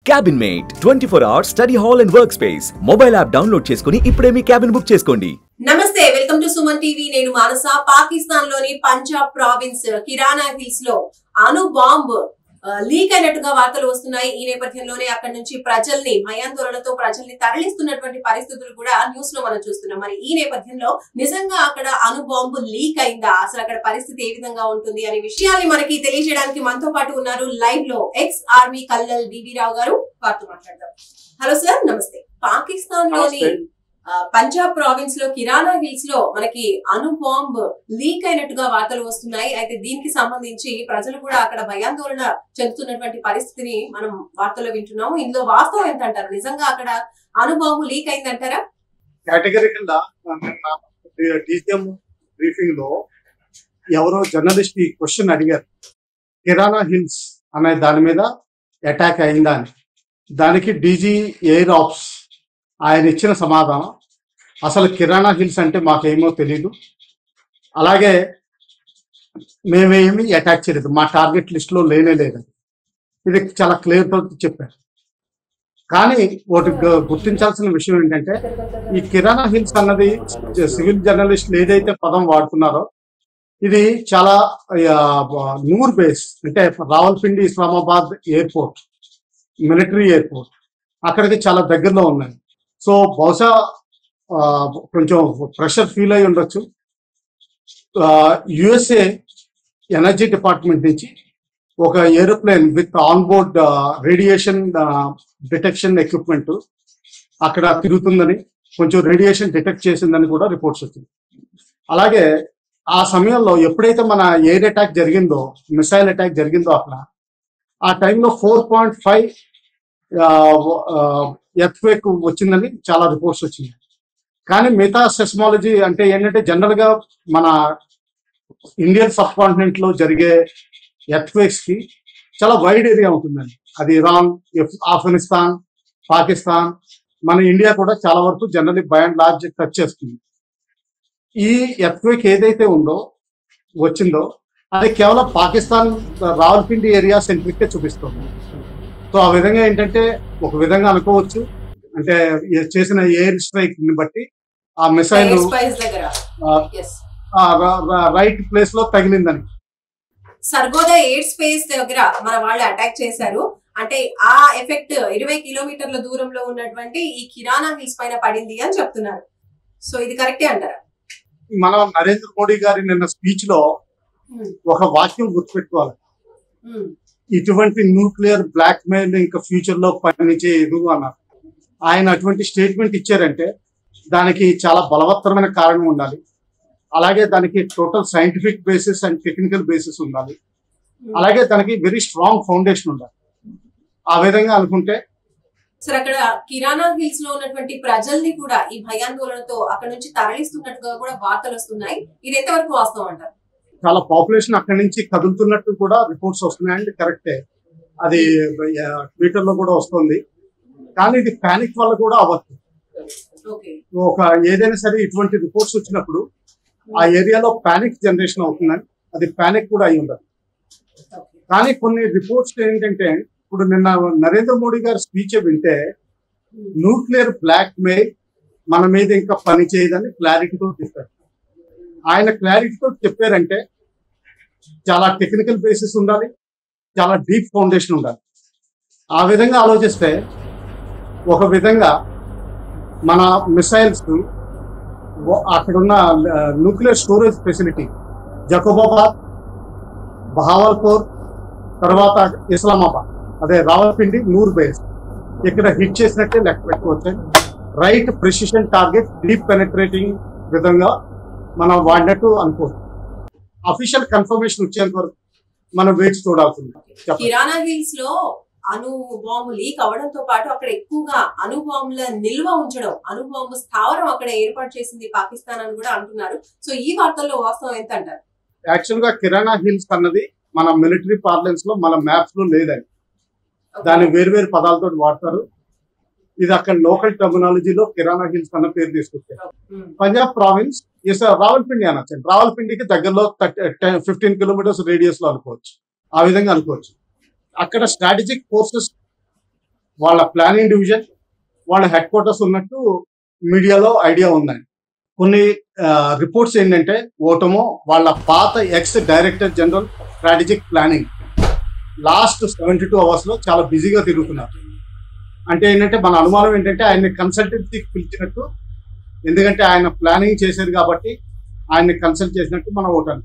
Cabin mate 24 hours study hall and work space mobile app download చేసుకుని ఇప్పుడే మీ cabin book చేసుకోండి. నమస్తే, welcome to Suman TV. నేను మానస. పాకిస్తాన్ లోని పంజాబ్ ప్రావిన్స్ కిరానా హిల్స్ లో అణు బాంబ్ లీక్ అయినట్టుగా వార్తలు వస్తున్నాయి. ఈ నేపథ్యంలోనే అక్కడి నుంచి ప్రజల్ని భయాందోళనతో ప్రజల్ని తరలిస్తున్నటువంటి పరిస్థితులు కూడా న్యూస్ లో మనం చూస్తున్నాం. మరి ఈ నేపథ్యంలో నిజంగా అక్కడ అణు బాంబు లీక్ అయిందా, అసలు అక్కడ పరిస్థితి ఏ విధంగా ఉంటుంది అనే విషయాన్ని మనకి తెలియజేయడానికి మనతో పాటు ఉన్నారు లైవ్ లో ఎక్స్ ఆర్మీ కల్నల్ బిబి రావు గారు. వారితో మాట్లాడదాం. హలో సార్, నమస్తే. పాకిస్తాన్ లోని పంజాబ్ ప్రావిన్స్ లో కిరానా హిల్స్ లో మనకి అణు బాంబ్ లీక్ అయినట్టుగా వార్తలు వస్తున్నాయి. అయితే దీనికి సంబంధించి ప్రజలు కూడా అక్కడ భయాందోళన చెందుతున్నటువంటి పరిస్థితిని మనం వార్తల్లో వింటున్నాము. ఇందులో వాస్తవం ఎంత అంటారు? నిజంగా అక్కడ అణు బాంబు లీక్ అయిందంటారా? కేటగిరికల్ డీసీఎం బ్రీఫింగ్ లో ఎవరో జర్నలిస్ట్ ఈ క్వశ్చన్ అడిగారు, కిరానా హిల్స్ అనే దాని మీద అటాక్ అయిందా అని. దానికి డీజీ ఎయిర్ ఆప్స్ ఆయన ఇచ్చిన సమాధానం, అసలు కిరానా హిల్స్ అంటే మాకేమో తెలీదు, అలాగే మేమేమి అటాక్ చేయలేదు, మా టార్గెట్ లిస్ట్ లో లేనే లేదు. ఇది చాలా క్లియర్ తో చెప్పారు. కానీ ఒకటి గుర్తించాల్సిన విషయం ఏంటంటే, ఈ కిరానా హిల్స్ అన్నది సివిల్ జర్నలిస్టులు ఏదైతే పదం వాడుతున్నారో ఇది చాలా నూర్ బేస్, అంటే Rawalpindi Islamabad airport, military airport, అక్కడికి చాలా దగ్గరలో ఉన్నాయి. సో బహుశా కొంచెం ప్రెషర్ ఫీల్ అయి ఉండొచ్చు. యుఎస్ఏ ఎనర్జీ డిపార్ట్మెంట్ నుంచి ఒక aeroplane with on board radiation detection equipment అక్కడ తిరుగుతుందని, కొంచెం రేడియేషన్ డిటెక్ట్ చేసిందని కూడా రిపోర్ట్స్ వచ్చింది. అలాగే ఆ సమయంలో ఎప్పుడైతే మన ఎయిర్ అటాక్ జరిగిందో, మిసైల్ అటాక్ జరిగిందో, అక్కడ ఆ టైంలో 4.5 ఎర్త్క్వేక్ వచ్చిందని చాలా రిపోర్ట్స్ వచ్చినాయి. కానీ మిగతా సెస్మాలజీ అంటే ఏంటంటే, జనరల్ గా మన ఇండియన్ సబ్ కాంటినెంట్ లో జరిగే ఎర్త్క్వేక్స్ కి చాలా వైడ్ ఏరియా ఉంటుందండి. అది ఇరాన్, ఆఫ్ఘనిస్తాన్, పాకిస్తాన్, మన ఇండియా కూడా చాలా వరకు generally by and large touch చేస్తుంది. ఈ ఎర్త్క్వేక్ ఏదైతే వచ్చిందో అది కేవలం పాకిస్తాన్ రావల్పిండి ఏరియా సెంట్రిక్ గా చూపిస్తుంది. సో ఆ విధంగా ఏంటంటే ఒక విధంగా అనుకోవచ్చు, అంటే చేసిన ఎయిర్ స్ట్రైక్ ని బట్టి ఆ మిసైల్ రైట్ ప్లేస్ లో తగిలిందని. సర్గోదా ఎయిర్ స్పేస్ దగ్గర మన వాళ్ళు అటాక్ చేశారు అంటే ఆ ఎఫెక్ట్ 20 కిలోమీటర్ల దూరంలో ఉన్నటువంటి ఈ కిరానా హిల్స్ పైన పడింది అని చెప్తున్నారు. సో ఇది కరెక్టే అంటారా? మనం నరేంద్ర మోడీ గారి నిన్న స్పీచ్ లో ఒక వాక్యం గుర్తుపెట్టుకోవాలి, ఇటువంటి న్యూక్లియర్ బ్లాక్ మెయిల్ ఇంకా ఫ్యూచర్ లో పనిచేయదు అన్నారు. ఆయన అటువంటి స్టేట్మెంట్ ఇచ్చారంటే దానికి చాలా బలవత్తరమైన కారణం ఉండాలి. అలాగే దానికి total scientific basis and technical basis ఉండాలి. అలాగే దానికి వెరీ స్ట్రాంగ్ ఫౌండేషన్ ఉండాలి. ఆ విధంగా అనుకుంటే సార్, అక్కడ కిరానా హిల్స్ లో ఉన్నటువంటి ప్రజల్ని కూడా ఈ భయాందోళనతో అక్కడ నుంచి తరలిస్తున్నట్టుగా కూడా వార్తలు వస్తున్నాయి. ఇది ఎంతవరకు వాస్తవం అంటారు? చాలా పాపులేషన్ అక్కడి నుంచి కదులుతున్నట్టు కూడా రిపోర్ట్స్ వస్తున్నాయండి. కరెక్టే, అది ట్విట్టర్ లో కూడా వస్తుంది. కానీ ఇది ప్యానిక్ వల్ల కూడా అవ్వచ్చు. ఒక ఏదైనా సరే ఇటువంటి రిపోర్ట్స్ వచ్చినప్పుడు ఆ ఏరియాలో ప్యానిక్ జనరేషన్ అవుతుందని, అది ప్యానిక్ కూడా అయి ఉండదు. కానీ కొన్ని రిపోర్ట్స్ ఏంటంటే, ఇప్పుడు నిన్న నరేంద్ర మోడీ గారి స్పీచ్ వింటే న్యూక్లియర్ బ్లాక్ మెయిల్ మన మీద ఇంకా పని చేయదని క్లారిటీతో చెప్పారు. ఆయన క్లారిటీతో చెప్పారంటే చాలా టెక్నికల్ బేసిస్ ఉండాలి, చాలా డీప్ ఫౌండేషన్ ఉండాలి. ఆ విధంగా ఆలోచిస్తే ఒక విధంగా మన మిసైల్స్ అక్కడున్న nuclear storage facility Jacobabad, Bahawalpur, తర్వాత ఇస్లామాబాద్, అదే రావల్పిండి, నూర్ బేస్ ఇక్కడ హిట్ చేసినట్టే లెక్క పెట్టుకోవచ్చు. Right precision target, deep penetrating విధంగా మనం వాడినట్టు అనుకోవచ్చు. అఫీషియల్ కన్ఫర్మేషన్ వచ్చేంత వరకు మనం వేచి చూడాల్సింది. కిరానా హిల్స్ లో అణు బాంబు లీక్ అవడంతో పాటు అక్కడ ఎక్కువగా అణు బాంబుల నిల్వ ఉంచడం, అణు బాంబు స్థావరం అక్కడ ఏర్పాటు చేసింది పాకిస్తాన్ అని కూడా అంటున్నారు. సో ఈ వార్తల్లో వాస్తవం ఎంత అంటారు? యాక్చువల్ గా కిరానా హిల్స్ అన్నది మన మిలిటరీ పార్లెన్స్ లో, మన మ్యాప్స్ లో లేదని, దాన్ని వేరు పదాలతో వాడతారు. ఇది అక్కడ లోకల్ టెర్మినాలజీలో కిరానా హిల్స్ అన్న పేరు తీసుకొచ్చారు. పంజాబ్ ప్రావిన్స్ రావల్పిండి అనొచ్చు. రావల్పిండికి దగ్గరలో 15 కిలోమీటర్స్ రేడియస్ లో అనుకోవచ్చు. ఆ విధంగా అనుకోవచ్చు. అక్కడ స్ట్రాటజిక్ ఫోర్సెస్ వాళ్ళ ప్లానింగ్ డివిజన్, వాళ్ళ హెడ్ క్వార్టర్స్ ఉన్నట్టు మీడియాలో ఐడియా ఉందండి. కొన్ని రిపోర్ట్స్ ఏంటంటే ఓటమో వాళ్ళ పాత X director general strategic planning last 72 hours లో చాలా బిజీగా తిరుగుతున్నారు. అంటే ఏంటంటే మన అనుమానం ఏంటంటే ఆయన్ని కన్సల్టెన్సీకి పిలిచినట్టు, ఎందుకంటే ఆయన ప్లానింగ్ చేశారు కాబట్టి ఆయన్ని కన్సల్ట్ చేసినట్టు మన ఓటాను.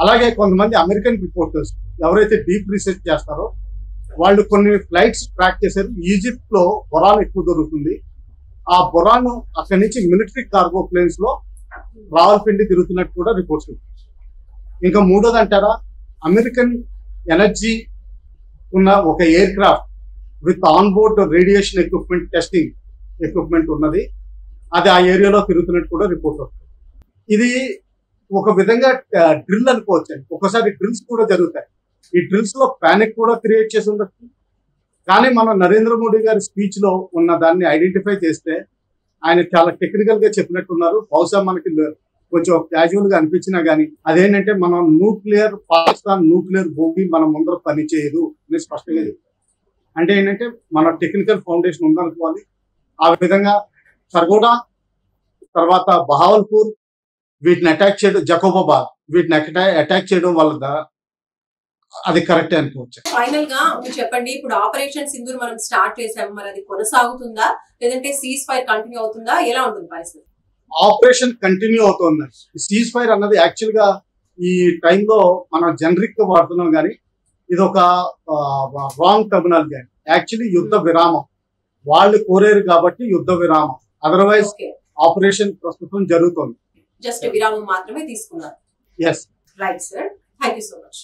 అలాగే కొంతమంది అమెరికన్ రిపోర్టర్స్ ఎవరైతే డీప్ రీసెర్చ్ చేస్తారో వాళ్ళు కొన్ని ఫ్లైట్స్ ట్రాక్ చేశారు. ఈజిప్ట్ లో బొరాన్ ఎక్కువ దొరుకుతుంది. ఆ బొరాన్ అక్కడి నుంచి మిలిటరీ కార్గో ప్లేన్స్ లో రావల్పిండి తిరుగుతున్నట్టు కూడా రిపోర్ట్స్. ఇంకా మూడోది అంటారా, అమెరికన్ ఎనర్జీ ఉన్న ఒక air craft with on board radiation equipment testing equipment ఉన్నది, అది ఆ ఏరియాలో తిరుగుతున్నట్టు కూడా రిపోర్ట్ వస్తుంది. ఇది ఒక విధంగా డ్రిల్ అనుకోవచ్చు. ఒకసారి డ్రిల్స్ కూడా జరుగుతాయి. ఈ డ్రిల్స్ లో ప్యానిక్ కూడా క్రియేట్ చేసి ఉండొచ్చు. కానీ మన నరేంద్ర మోడీ గారి స్పీచ్ లో ఉన్న దాన్ని ఐడెంటిఫై చేస్తే ఆయన చాలా టెక్నికల్ గా చెప్పినట్టున్నారు. బహుశా మనకి కొంచెం క్యాజువల్ గా అనిపించినా గానీ అదేంటంటే మనం పాకిస్తాన్ న్యూక్లియర్ భూమి మన ముందర పని చేయదు అని స్పష్టంగా చెప్పారు. అంటే ఏంటంటే మన టెక్నికల్ ఫౌండేషన్ ఉందనుకోవాలి. ఆ విధంగా సర్గోడా తర్వాత బహావల్పూర్ వీటిని అటాక్ చేయడం, జకోబాబాద్ వీటిని అటాక్ చేయడం వల్ల అది కరెక్ట్ అనుకోవచ్చు. ఫైనల్ గా మీరు చెప్పండి, ఇప్పుడు ఆపరేషన్ సింధూర్ మనం స్టార్ట్ చేసాము, మరి అది కొనసాగుతుందా లేదంటే సీజ్ ఫైర్ కంటిన్యూ అవుతుందా, ఎలా ఉంటుంది పరిస్థితి? ఆపరేషన్ కంటిన్యూ అవుతుంది. సీజ్ ఫైర్ అన్నది యాక్చువల్ గా ఈ టైంలో మనం జనరిక్ గా వాడుతున్నాం, కానీ ఇది ఒక రాంగ్ టర్మినాలజీ. యాక్చువల్లీ యుద్ధ విరామం వాళ్ళు కోరారు కాబట్టి యుద్ధ విరామం, అదర్వైజ్ ఆపరేషన్ ప్రస్తుతం జరుగుతుంది. జస్ట్ విరామం మాత్రమే తీసుకున్నారు. yes right sir, thank you so much.